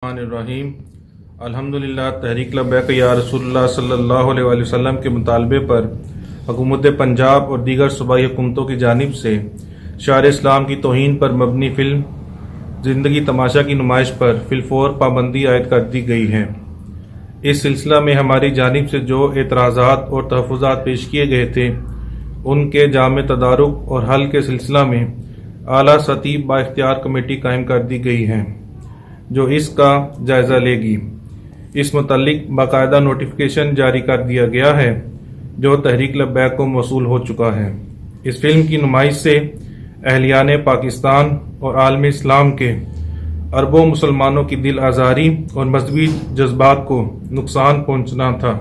الرحیم الحمدللہ تحریک لبیک یا رسول اللہ صلی اللہ علیہ وآلہ وسلم کے مطالبے پر حکومت پنجاب اور دیگر صوبائی حکومتوں کی جانب سے شعائر اسلام کی توہین پر مبنی فلم زندگی تماشا کی نمائش پر فی الفور پابندی عائد کر دی گئی ہے۔ اس سلسلہ میں ہماری جانب سے جو اعتراضات اور تحفظات پیش کیے گئے تھے ان کے جامع تدارک اور حل کے سلسلہ میں اعلیٰ سطحی با اختیار کمیٹی قائم کر دی گئی ہے جو اس کا جائزہ لے گی۔ اس متعلق باقاعدہ نوٹیفیکیشن جاری کر دیا گیا ہے جو تحریک لبیک کو موصول ہو چکا ہے۔ اس فلم کی نمائش سے اہلیان پاکستان اور عالم اسلام کے اربوں مسلمانوں کی دل آزاری اور مذہبی جذبات کو نقصان پہنچنا تھا۔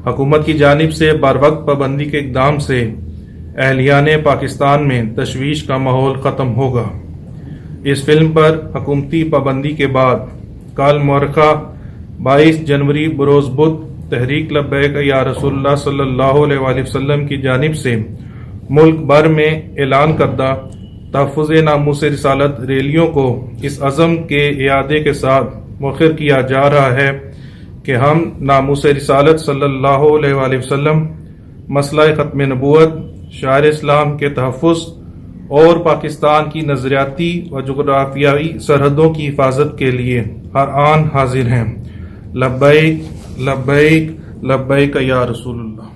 حکومت کی جانب سے بر وقت پابندی کے اقدام سے اہلیان پاکستان میں تشویش کا ماحول ختم ہوگا۔ اس فلم پر حکومتی پابندی کے بعد کل مورخہ 22 جنوری بروز بدھ تحریک لبیک یا رسول اللہ صلی اللہ علیہ وآلہ وسلم کی جانب سے ملک بھر میں اعلان کردہ تحفظ ناموس رسالت ریلیوں کو اس عزم کے اعادے کے ساتھ مؤخر کیا جا رہا ہے کہ ہم ناموس رسالت صلی اللہ علیہ وآلہ وسلم، مسئلہ ختم نبوت، شعائر اسلام کے تحفظ اور پاکستان کی نظریاتی و جغرافیائی سرحدوں کی حفاظت کے لیے ہر آن حاضر ہیں۔ لبیک لبیک لبیک یا رسول اللہ۔